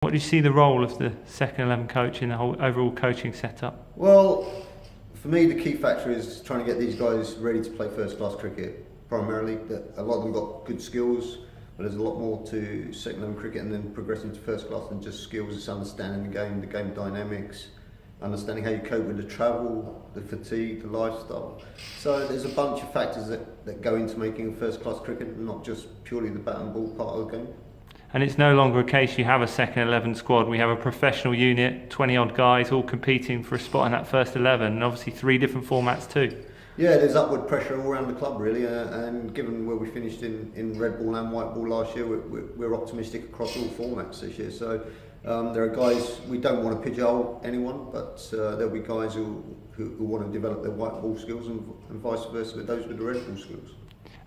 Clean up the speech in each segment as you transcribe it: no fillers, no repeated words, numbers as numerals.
What do you see the role of the second 11 coach in the whole overall coaching setup? Well, for me, the key factor is trying to get these guys ready to play first-class cricket. Primarily, a lot of them got good skills, but there's a lot more to second 11 cricket and then progressing to first class than just skills. It's understanding the game dynamics, understanding how you cope with the travel, the fatigue, the lifestyle. So there's a bunch of factors that go into making a first-class cricket, not just purely the bat and ball part of the game. And it's no longer a case you have a second 11 squad. We have a professional unit, 20 odd guys all competing for a spot in that first 11, and obviously 3 different formats too. Yeah, there's upward pressure all around the club really, and given where we finished in red ball and white ball last year, we're optimistic across all formats this year. So there are guys, we don't want to pigeonhole anyone, but there'll be guys who want to develop their white ball skills and vice versa with those with the red ball skills.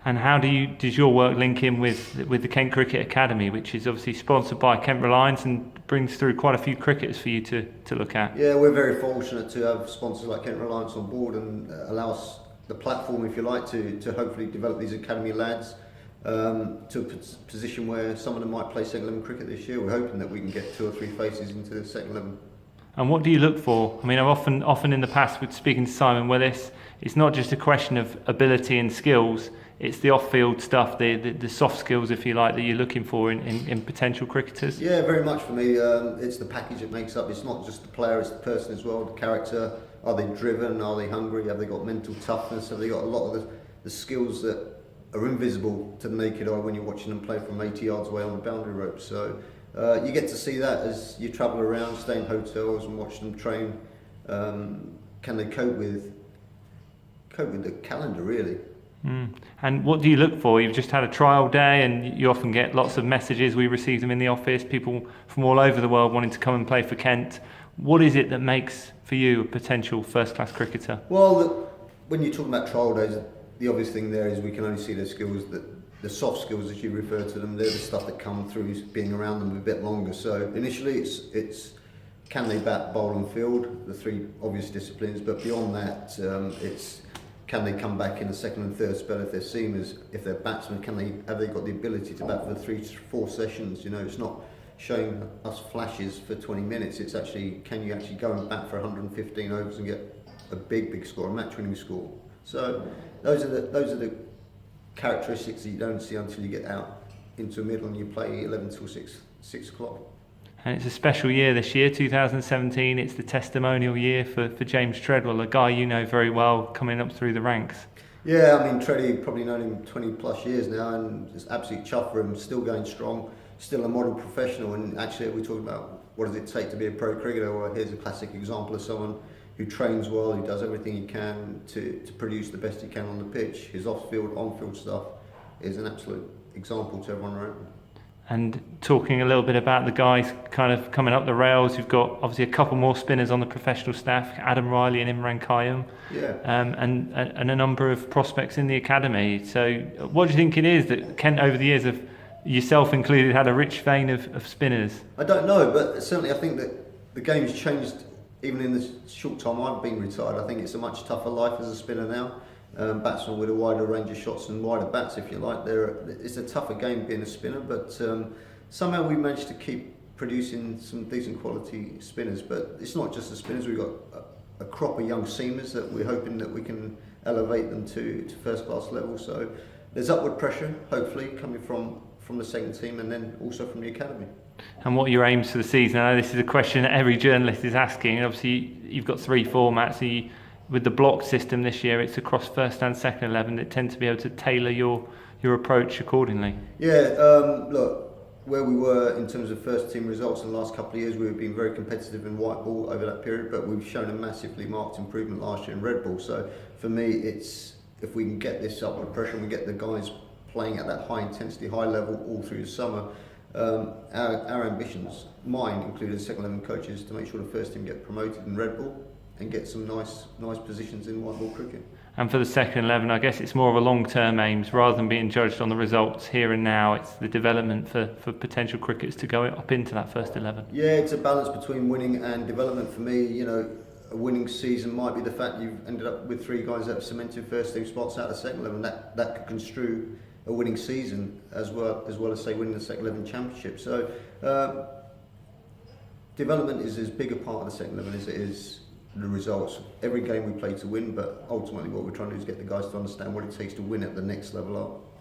And how does your work link in with the Kent Cricket Academy, which is obviously sponsored by Kent Reliance and brings through quite a few cricketers for you to look at? Yeah, we're very fortunate to have sponsors like Kent Reliance on board and allow us the platform, if you like, to hopefully develop these academy lads to a position where some of them might play second 11 cricket this year. We're hoping that we can get 2 or 3 faces into the second 11. And what do you look for? I mean, I've often in the past with speaking to Simon Willis, it's not just a question of ability and skills, it's the off-field stuff, the soft skills, if you like, that you're looking for in potential cricketers. Yeah, very much for me. It's the package it makes up. It's not just the player, it's the person as well, the character. Are they driven? Are they hungry? Have they got mental toughness? Have they got a lot of the skills that are invisible to the naked eye when you're watching them play from 80 yards away on the boundary rope? So you get to see that as you travel around, stay in hotels and watch them train. Can they cope with the calendar, really? And what do you look for? You've just had a trial day and you often get lots of messages. We receive them in the office, people from all over the world wanting to come and play for Kent. What is it that makes for you a potential first-class cricketer? Well, when you're talking about trial days, the obvious thing there is we can only see their skills, the soft skills as you refer to them. They're the stuff that come through being around them a bit longer. So initially it's can they bat, bowl and field, the 3 obvious disciplines, but beyond that it's can they come back in the second and third spell if they're seamers, if they're batsmen, have they got the ability to bat for 3 to 4 sessions? You know, it's not showing us flashes for 20 minutes, it's actually, can you actually go and bat for 115 overs and get a big score, a match-winning score? So those are the characteristics that you don't see until you get out into the middle and you play 11 till 6 o'clock. And it's a special year this year, 2017. It's the testimonial year for James Treadwell, a guy you know very well, coming up through the ranks. Yeah, I mean, Tready, probably known him 20 plus years now, and it's absolutely chuffed for him, still going strong, still a model professional. And actually, we talk about what does it take to be a pro cricketer. Well, here's a classic example of someone who trains well, who does everything he can to produce the best he can on the pitch. His off-field, on-field stuff is an absolute example to everyone around him. And talking a little bit about the guys kind of coming up the rails, you've got obviously a couple more spinners on the professional staff, Adam Riley and Imran Qayyum, and a number of prospects in the academy. So what do you think it is that Kent over the years, have yourself included, had a rich vein of spinners? I don't know, but certainly I think that the game's changed even in the short time I've been retired. I think it's a much tougher life as a spinner now. Batsmen with a wider range of shots and wider bats, if you like. It's a tougher game being a spinner, but somehow we managed to keep producing some decent quality spinners. But it's not just the spinners, we've got a crop of young seamers that we're hoping that we can elevate them to first class level. So there's upward pressure, hopefully, coming from the second team and then also from the academy. And what are your aims for the season? I know this is a question that every journalist is asking. Obviously, you've got 3 formats. With the block system this year, it's across first and second 11. It tends to be able to tailor your approach accordingly. Yeah, look, where we were in terms of first team results in the last couple of years, we've been very competitive in white ball over that period, but we've shown a massively marked improvement last year in red ball. So for me, it's if we can get this upward pressure and we get the guys playing at that high intensity, high level all through the summer, our ambitions, mine included second 11 coaches, to make sure the first team get promoted in red ball and get some nice positions in white ball cricket. And for the second 11, I guess it's more of a long-term aims rather than being judged on the results here and now. It's the development for potential cricketers to go up into that first 11. Yeah, it's a balance between winning and development for me. You know, a winning season might be the fact you've ended up with 3 guys that have cemented first team spots out of the second 11. That could construe a winning season as well as say winning the second 11 championship. So development is as big a part of the second level as it is the results. Every game we play to win, but ultimately what we're trying to do is get the guys to understand what it takes to win at the next level up.